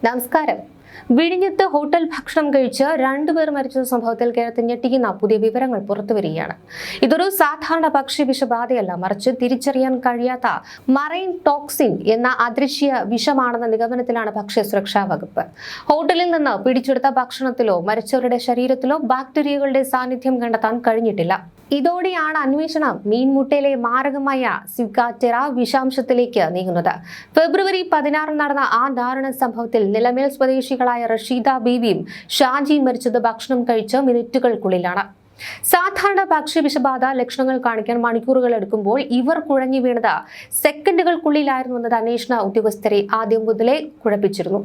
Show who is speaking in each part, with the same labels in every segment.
Speaker 1: നമസ്കാരം. വിഴിഞ്ഞത്ത് ഹോട്ടൽ ഭക്ഷണം കഴിച്ച് രണ്ടുപേർ മരിച്ച സംഭവത്തിൽ കേരളത്തിൽ ഞെട്ടിക്കുന്ന പുതിയ വിവരങ്ങൾ പുറത്തുവരികയാണ്. ഇതൊരു സാധാരണ ഭക്ഷ്യ വിഷബാധയല്ല, മറിച്ച് തിരിച്ചറിയാൻ കഴിയാത്ത മറൈൻ ടോക്സിൻ എന്ന അദൃശ്യ വിഷമാണെന്ന നിഗമനത്തിലാണ് ഭക്ഷ്യസുരക്ഷാ വകുപ്പ്. ഹോട്ടലിൽ നിന്ന് പിടിച്ചെടുത്ത ഭക്ഷണത്തിലോ മരിച്ചവരുടെ ശരീരത്തിലോ ബാക്ടീരിയകളുടെ സാന്നിധ്യം കണ്ടെത്താൻ കഴിഞ്ഞിട്ടില്ല. ഇതോടെയാണ് അന്വേഷണം മീൻമുട്ടയിലെ മാരകമായ സിഗാറ്റെറ വിഷാംശത്തിലേക്ക് നീങ്ങുന്നത്. ഫെബ്രുവരി 16 നടന്ന ആ ദാരുണ സംഭവത്തിൽ നിലമേൽ സ്വദേശികളായ റഷീദ ബീവിയും ഷാജിയും മരിച്ചത് ഭക്ഷണം കഴിച്ച് മിനിറ്റുകൾക്കുള്ളിലാണ്. സാധാരണ ഭക്ഷ്യ വിഷബാധ ലക്ഷണങ്ങൾ കാണിക്കാൻ മണിക്കൂറുകൾ എടുക്കുമ്പോൾ ഇവർ കുഴഞ്ഞു വീണത് സെക്കൻഡുകൾക്കുള്ളിലായിരുന്നു എന്നത് അന്വേഷണ ഉദ്യോഗസ്ഥരെ ആദ്യം മുതലേ കുഴപ്പിച്ചിരുന്നു.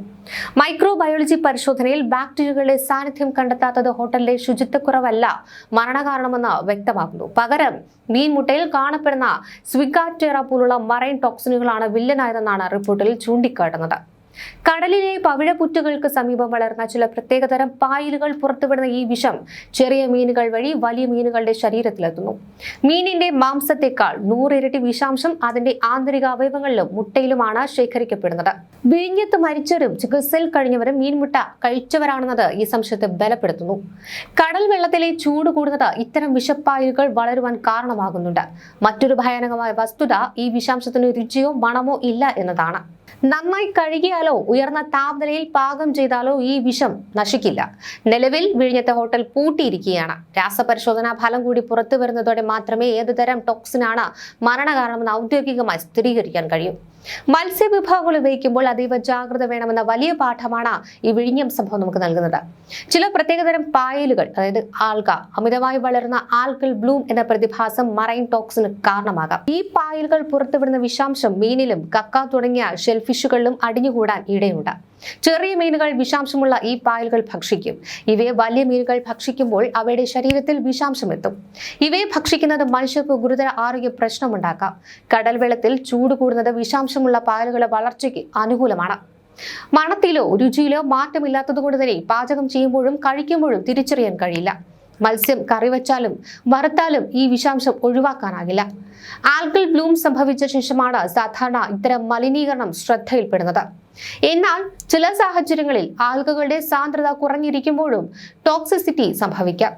Speaker 1: മൈക്രോബയോളജി പരിശോധനയിൽ ബാക്ടീരിയകളുടെ സാന്നിധ്യം കണ്ടെത്താത്തത് ഹോട്ടലിലെ ശുചിത്വക്കുറവല്ല മരണകാരണമെന്ന് വ്യക്തമാക്കുന്നു. പകരം മീൻമുട്ടയിൽ കാണപ്പെടുന്ന സിഗാറ്റെറ പോലുള്ള മറൈൻ ടോക്സിനുകളാണ് വില്ലനായതെന്നാണ് റിപ്പോർട്ടിൽ ചൂണ്ടിക്കാട്ടുന്നത്. കടലിലെ പവിഴപ്പുറ്റുകൾക്ക് സമീപം വളർന്ന ചില പ്രത്യേകതരം പായലുകൾ പുറത്തുവിടുന്ന ഈ വിഷം ചെറിയ മീനുകൾ വഴി വലിയ മീനുകളുടെ ശരീരത്തിലെത്തുന്നു. മീനിന്റെ മാംസത്തെക്കാൾ 100 ഇരട്ടി വിഷാംശം അതിന്റെ ആന്തരിക അവയവങ്ങളിലും മുട്ടയിലുമാണ് ശേഖരിക്കപ്പെടുന്നത്. വിഴിഞ്ഞത്ത് മരിച്ചവരും ചികിത്സയിൽ കഴിഞ്ഞവരും മീൻമുട്ട കഴിച്ചവരാണെന്നത് ഈ സംശയത്തെ ബലപ്പെടുത്തുന്നു. കടൽ വെള്ളത്തിലെ ചൂട് കൂടുന്നത് ഇത്തരം വിഷപ്പായലുകൾ വളരുവാൻ കാരണമാകുന്നുണ്ട്. മറ്റൊരു ഭയാനകമായ വസ്തുത ഈ വിഷാംശത്തിന് രുചിയോ മണമോ ഇല്ല എന്നതാണ്. നന്നായി കഴുകിയാലോ ഉയർന്ന താപനിലയിൽ പാകം ചെയ്താലോ ഈ വിഷം നശിക്കില്ല. നിലവിൽ വിഴിഞ്ഞത്തെ ഹോട്ടൽ പൂട്ടിയിരിക്കുകയാണ്. രാസപരിശോധനാ ഫലം കൂടി പുറത്തു വരുന്നതോടെ മാത്രമേ ഏതുതരം ടോക്സിനാണ് മരണകാരണമെന്ന് ഔദ്യോഗികമായി സ്ഥിരീകരിക്കാൻ കഴിയൂ. മത്സ്യവിഭവങ്ങൾ ഉപയോഗിക്കുമ്പോൾ അതീവ ജാഗ്രത വേണമെന്ന വലിയ പാഠമാണ് ഈ വിഴിഞ്ഞം സംഭവം നമുക്ക് നൽകുന്നത്. ചില പ്രത്യേകതരം പായലുകൾ, അതായത് ആൽഗ, അമിതമായി വളരുന്ന ആൽഗൽ ബ്ലൂം എന്ന പ്രതിഭാസം മറൈൻ ടോക്സിന് കാരണമാകാം. ഈ പായലുകൾ പുറത്തുവിടുന്ന വിഷാംശം മീനിലും കക്ക തുടങ്ങിയ ഷെൽഫിഷുകളിലും അടിഞ്ഞുകൂടാൻ ഇടയുണ്ട്. ചെറിയ മീനുകൾ വിഷാംശമുള്ള ഈ പായലുകൾ ഭക്ഷിക്കും. ഇവയെ വലിയ മീനുകൾ ഭക്ഷിക്കുമ്പോൾ അവയുടെ ശരീരത്തിൽ വിഷാംശം എത്തും. ഇവയെ ഭക്ഷിക്കുന്നത് മനുഷ്യർക്ക് ഗുരുതര ആരോഗ്യ പ്രശ്നമുണ്ടാക്കാം. കടൽ വെള്ളത്തിൽ ചൂട് കൂടുന്നത് വിഷാംശമുള്ള പായലുകളുടെ വളർച്ചയ്ക്ക് അനുകൂലമാണ്. മണത്തിലോ രുചിയിലോ മാറ്റമില്ലാത്തതുകൊണ്ട് തന്നെ പാചകം ചെയ്യുമ്പോഴും കഴിക്കുമ്പോഴും തിരിച്ചറിയാൻ കഴിയില്ല. മത്സ്യം കറിവച്ചാലും വറുത്താലും ഈ വിഷാംശം ഒഴിവാക്കാനാകില്ല. ആൽഗൽ ബ്ലൂം സംഭവിച്ച ശേഷമാണ് സാധാരണ ഇത്തരം മലിനീകരണം ശ്രദ്ധയിൽപ്പെടുന്നത്. എന്നാൽ ചില സാഹചര്യങ്ങളിൽ ആൽഗകളുടെ സാന്ദ്രത കുറഞ്ഞിരിക്കുമ്പോഴും ടോക്സിസിറ്റി സംഭവിക്കാം.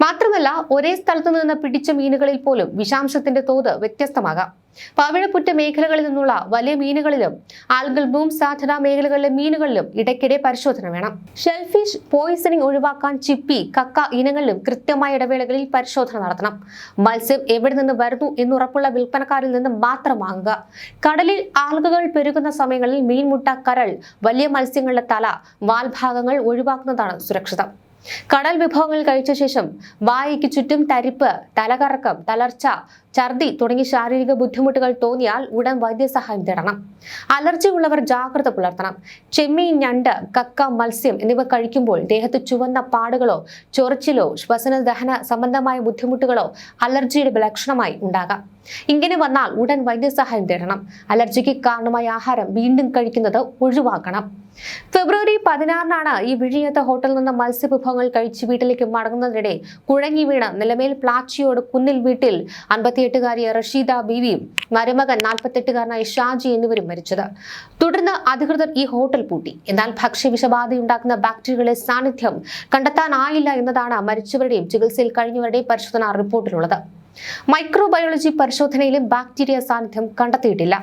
Speaker 1: മാത്രമല്ല, ഒരേ സ്ഥലത്തു നിന്ന് പിടിച്ച മീനുകളിൽ പോലും വിഷാംശത്തിന്റെ തോത് വ്യത്യസ്തമാകാം. പവിഴപ്പുറ്റ മേഖലകളിൽ നിന്നുള്ള വലിയ മീനുകളിലും ആൽഗൽ ബ്ലൂം സാധ്യതാ മേഖലകളിലെ മീനുകളിലും ഇടയ്ക്കിടെ പരിശോധന വേണം. ഷെൽഫിഷ് പോയിസണിംഗ് ഒഴിവാക്കാൻ ചിപ്പി, കക്ക ഇനങ്ങളിലും കൃത്യമായ ഇടവേളകളിൽ പരിശോധന നടത്തണം. മത്സ്യം എവിടെ നിന്ന് വരുന്നു എന്നുറപ്പുള്ള വിൽപ്പനക്കാരിൽ നിന്ന് മാത്രം വാങ്ങുക. കടലിൽ ആൽഗകൾ പെരുകുന്ന സമയങ്ങളിൽ മീൻമുട്ട, കരൾ, വലിയ മത്സ്യങ്ങളുടെ തല, വാൽഭാഗങ്ങൾ ഒഴിവാക്കുന്നതാണ് സുരക്ഷിതം. കടൽ വിഭവങ്ങൾ കഴിച്ച ശേഷം വായയ്ക്ക് ചുറ്റും തരിപ്പ്, തലകറക്കം, തളർച്ച, ഛർദി തുടങ്ങിയ ശാരീരിക ബുദ്ധിമുട്ടുകൾ തോന്നിയാൽ ഉടൻ വൈദ്യസഹായം തേടണം. അലർജി ഉള്ളവർ ജാഗ്രത പുലർത്തണം. ചെമ്മീൻ, ഞണ്ട്, കക്ക, മത്സ്യം എന്നിവ കഴിക്കുമ്പോൾ ദേഹത്ത് ചുവന്ന പാടുകളോ ചൊറിച്ചിലോ ശ്വസന ദഹന സംബന്ധമായ ബുദ്ധിമുട്ടുകളോ അലർജിയുടെ ലക്ഷണമായി ഉണ്ടാകാം. ഇങ്ങനെ വന്നാൽ ഉടൻ വൈദ്യസഹായം തേടണം. അലർജിക്ക് കാരണമായ ആഹാരം വീണ്ടും കഴിക്കുന്നത് ഒഴിവാക്കണം. ഫെബ്രുവരി 16 ഈ വിഴിഞ്ഞത്തെ ഹോട്ടലിൽ നിന്ന് മത്സ്യവിഭവങ്ങൾ കഴിച്ച് വീട്ടിലേക്ക് മടങ്ങുന്നതിനിടെ കുഴങ്ങി വീണ് നിലമേൽ പ്ലാച്ചിയോട് കുന്നിൽ വീട്ടിൽ 58-കാരിയ റഷീദ ബീവിയും മരുമകൻ 48-കാരനായ ഷാജി എന്നിവരും മരിച്ചത്. തുടർന്ന് അധികൃതർ ഈ ഹോട്ടൽ പൂട്ടി. എന്നാൽ ഭക്ഷ്യവിഷബാധയുണ്ടാക്കുന്ന ബാക്ടീരിയകളുടെ സാന്നിധ്യം കണ്ടെത്താനായില്ല എന്നതാണ് മരിച്ചവരുടെയും ചികിത്സയിൽ കഴിഞ്ഞവരുടെയും പരിശോധനാ റിപ്പോർട്ടിലുള്ളത്. മൈക്രോബയോളജി പരിശോധനയിലും ബാക്ടീരിയ സാന്നിധ്യം കണ്ടെത്തിയിട്ടില്ല.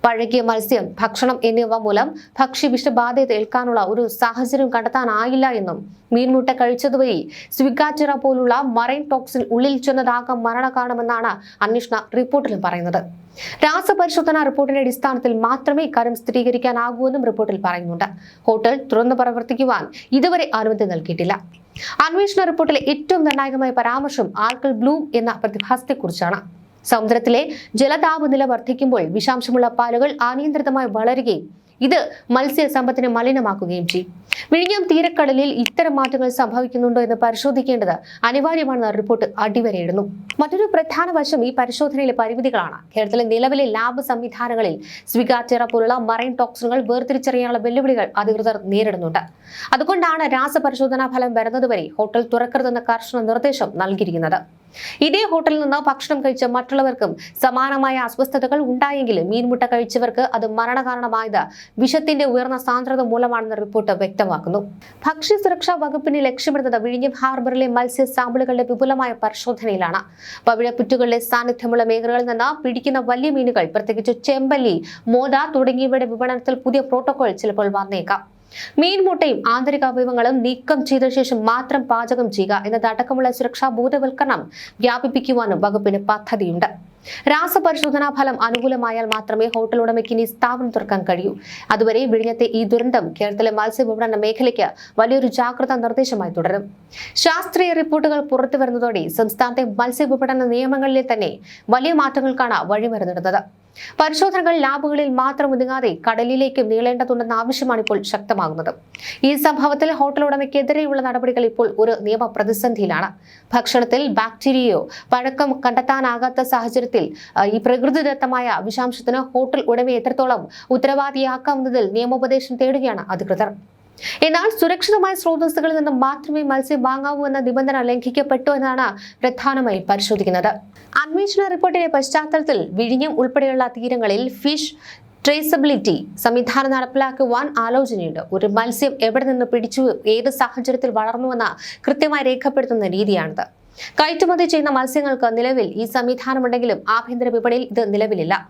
Speaker 1: പഴകിയ മത്സ്യം, ഭക്ഷണം എന്നിവ മൂലം ഭക്ഷ്യവിഷബാധ ഏൽക്കാനുള്ള ഒരു സാഹചര്യം കണ്ടെത്താനായില്ല എന്നും മീൻമുട്ട കഴിച്ചതുവഴി സിഗാറ്റെറ പോലുള്ള മറൈൻ ടോക്സിൻ ഉള്ളിൽ ചെന്നതാകാം മരണകാരണമെന്നാണ് അന്വേഷണ റിപ്പോർട്ടിലും പറയുന്നത്. രാസപരിശോധനാ റിപ്പോർട്ടിന്റെ അടിസ്ഥാനത്തിൽ മാത്രമേ ഇക്കാര്യം സ്ഥിരീകരിക്കാനാകൂ എന്നും റിപ്പോർട്ടിൽ പറയുന്നുണ്ട്. ഹോട്ടൽ തുറന്നു പ്രവർത്തിക്കുവാൻ ഇതുവരെ അനുമതി നൽകിയിട്ടില്ല. അന്വേഷണ റിപ്പോർട്ടിലെ ഏറ്റവും നിർണായകമായ പരാമർശം ആൽഗൽ ബ്ലൂം എന്ന പ്രതിഭാസത്തെക്കുറിച്ചാണ്. സമുദ്രത്തിലെ ജലതാപനില വർദ്ധിക്കുമ്പോൾ വിഷാംശമുള്ള പാലുകൾ അനിയന്ത്രിതമായി വളരുകയും ഇത് മത്സ്യസമ്പത്തിനെ മലിനമാക്കുകയും ചെയ്യും. വിഴിഞ്ഞം തീരക്കടലിൽ ഇത്തരം മാറ്റങ്ങൾ സംഭവിക്കുന്നുണ്ടോ എന്ന് പരിശോധിക്കേണ്ടത് അനിവാര്യമാണെന്ന് റിപ്പോർട്ട് അടിവരയിടുന്നു. മറ്റൊരു പ്രധാന വശം ഈ പരിശോധനയിലെ പരിമിതികളാണ്. കേരളത്തിലെ നിലവിലെ ലാബ് സംവിധാനങ്ങളിൽ സിഗാറ്റെറ പോലുള്ള മറൈൻ ടോക്സിനുകൾ വേർതിരിച്ചറിയാനുള്ള വെല്ലുവിളികൾ അധികൃതർ നേരിടുന്നുണ്ട്. അതുകൊണ്ടാണ് രാസപരിശോധനാ ഫലം വരുന്നതുവരെ ഹോട്ടൽ തുറക്കരുതെന്ന കർശന നിർദ്ദേശം നൽകിയിരിക്കുന്നത്. ഇതേ ഹോട്ടലിൽ നിന്ന് ഭക്ഷണം കഴിച്ച മറ്റുള്ളവർക്കും സമാനമായ അസ്വസ്ഥതകൾ ഉണ്ടായെങ്കിലും മീൻമുട്ട കഴിച്ചവർക്ക് അത് മരണകാരണമായത് വിഷത്തിന്റെ ഉയർന്ന സാന്ദ്രത മൂലമാണെന്ന് റിപ്പോർട്ട് വ്യക്തമാക്കുന്നു. ഭക്ഷ്യസുരക്ഷാ വകുപ്പിനെ ലക്ഷ്യമിടുന്നത് വിഴിഞ്ഞം ഹാർബറിലെ മത്സ്യ സാമ്പിളുകളുടെ വിപുലമായ പരിശോധനയിലാണ്. പവിഴപ്പുറ്റുകളുടെ സാന്നിധ്യമുള്ള മേഖലകളിൽ നിന്ന് പിടിക്കുന്ന വലിയ മീനുകൾ, പ്രത്യേകിച്ച് ചെമ്പല്ലി, മോത തുടങ്ങിയവയുടെ വിപണനത്തിൽ പുതിയ പ്രോട്ടോകോൾ ചിലപ്പോൾ വന്നേക്കാം. മീൻമുട്ടയും ആന്തരിക അവയവങ്ങളും നീക്കം ചെയ്ത ശേഷം മാത്രം പാചകം ചെയ്യുക എന്നതടക്കമുള്ള സുരക്ഷാ ബോധവൽക്കരണം വ്യാപിപ്പിക്കുവാനും വകുപ്പിന് പദ്ധതിയുണ്ട്. രാസപരിശോധനാ ഫലം അനുകൂലമായാൽ മാത്രമേ ഹോട്ടൽ ഉടമയ്ക്ക് ഇനി സ്ഥാപനം തുറക്കാൻ കഴിയൂ. അതുവരെ വിഴിഞ്ഞത്തെ ഈ ദുരന്തം കേരളത്തിലെ മത്സ്യവിപണന മേഖലയ്ക്ക് വലിയൊരു ജാഗ്രതാ നിർദ്ദേശമായി തുടരും. ശാസ്ത്രീയ റിപ്പോർട്ടുകൾ പുറത്തുവരുന്നതോടെ സംസ്ഥാനത്തെ മത്സ്യവിപണന നിയമങ്ങളിലെ തന്നെ വലിയ മാറ്റങ്ങൾക്കാണ് വഴിമരുന്നിടുന്നത്. പരിശോധനകൾ ലാബുകളിൽ മാത്രം ഒതുങ്ങാതെ കടലിലേക്കും നീളേണ്ടതുണ്ടെന്ന ആവശ്യമാണ് ഇപ്പോൾ ശക്തമാകുന്നത്. ഈ സംഭവത്തിൽ ഹോട്ടൽ ഉടമയ്ക്കെതിരെയുള്ള നടപടികൾ ഇപ്പോൾ ഒരു നിയമ പ്രതിസന്ധിയിലാണ്. ഭക്ഷണത്തിൽ ബാക്ടീരിയയോ പഴക്കം കണ്ടെത്താനാകാത്ത സാഹചര്യത്തിൽ ഈ പ്രകൃതിദത്തമായ വിഷാംശത്തിന് ഹോട്ടൽ ഉടമയെ എത്രത്തോളം ഉത്തരവാദിയാക്കാവുന്നതിൽ നിയമോപദേശം തേടുകയാണ് അധികൃതർ. എന്നാൽ സുരക്ഷിതമായ സ്രോതസ്സുകളിൽ നിന്ന് മാത്രമേ മത്സ്യം വാങ്ങാവൂ എന്ന നിബന്ധന ലംഘിക്കപ്പെട്ടു എന്നാണ് പ്രധാനമായും പരിശോധിക്കുന്നത്. അന്വേഷണ റിപ്പോർട്ടിന്റെ പശ്ചാത്തലത്തിൽ വിഴിഞ്ഞം ഉൾപ്പെടെയുള്ള തീരങ്ങളിൽ ഫിഷ് ട്രേസബിലിറ്റി സംവിധാനം നടപ്പിലാക്കുവാൻ ആലോചനയുണ്ട്. ഒരു മത്സ്യം എവിടെ നിന്ന് പിടിച്ചു, ഏത് സാഹചര്യത്തിൽ വളർന്നുവെന്ന് കൃത്യമായി രേഖപ്പെടുത്തുന്ന രീതിയാണിത്. കയറ്റുമതി ചെയ്യുന്ന മത്സ്യങ്ങൾക്ക് നിലവിൽ ഈ സംവിധാനമുണ്ടെങ്കിലും ആഭ്യന്തര വിപണിയിൽ ഇത് നിലവിലില്ല.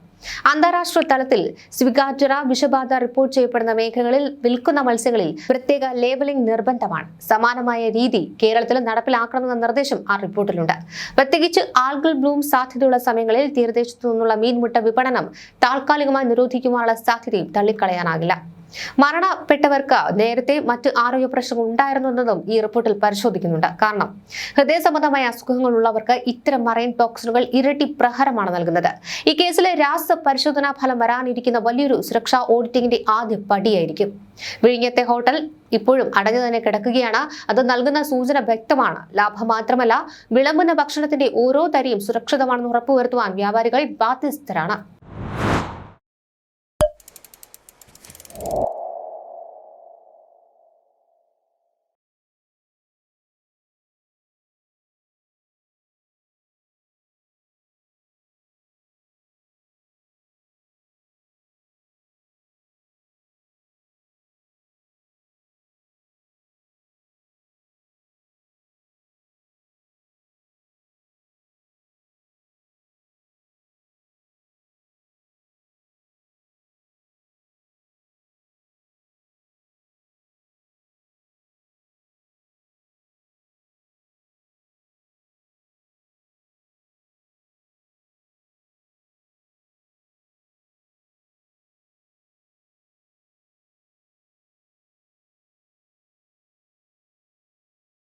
Speaker 1: അന്താരാഷ്ട്ര തലത്തിൽ സ്വീകാര്യത വിഷബാധ റിപ്പോർട്ട് ചെയ്യപ്പെടുന്ന മേഖലകളിൽ വിൽക്കുന്ന മത്സ്യങ്ങളിൽ പ്രത്യേക ലേബലിംഗ് നിർബന്ധമാണ്. സമാനമായ രീതി കേരളത്തിൽ നടപ്പിലാക്കണമെന്ന നിർദ്ദേശം ആ റിപ്പോർട്ടിലുണ്ട്. പ്രത്യേകിച്ച് ആൽഗൽ ബ്ലൂം സാധ്യതയുള്ള സമയങ്ങളിൽ തീരദേശത്തു നിന്നുള്ള മീൻമുട്ട വിപണനം താൽക്കാലികമായി നിരോധിക്കുവാനുള്ള സാധ്യതയും തള്ളിക്കളയാനാകില്ല. മരണപ്പെട്ടവർക്ക് നേരത്തെ മറ്റ് ആരോഗ്യ പ്രശ്നങ്ങൾ ഉണ്ടായിരുന്നു എന്നതും ഈ റിപ്പോർട്ടിൽ പരിശോധിക്കുന്നുണ്ട്. കാരണം ഹൃദയ സംബന്ധമായ അസുഖങ്ങളുള്ളവർക്ക് ഇത്തരം മറൈൻ ടോക്സിനുകൾ ഇരട്ടി പ്രഹരമാണ് നൽകുന്നത്. ഈ കേസിലെ രാസപരിശോധനാ ഫലം വരാനിരിക്കുന്ന വലിയൊരു സുരക്ഷാ ഓഡിറ്റിംഗിന്റെ ആദ്യ പടിയായിരിക്കും. വിഴിഞ്ഞത്തെ ഹോട്ടൽ ഇപ്പോഴും അടഞ്ഞു തന്നെ കിടക്കുകയാണ്. അത് നൽകുന്ന സൂചന വ്യക്തമാണ്. ലാഭം മാത്രമല്ല, വിളമ്പുന്ന ഭക്ഷണത്തിന്റെ ഓരോ തരിയും സുരക്ഷിതമാണെന്ന് ഉറപ്പുവരുത്തുവാൻ വ്യാപാരികൾ ബാധ്യസ്ഥരാണ്.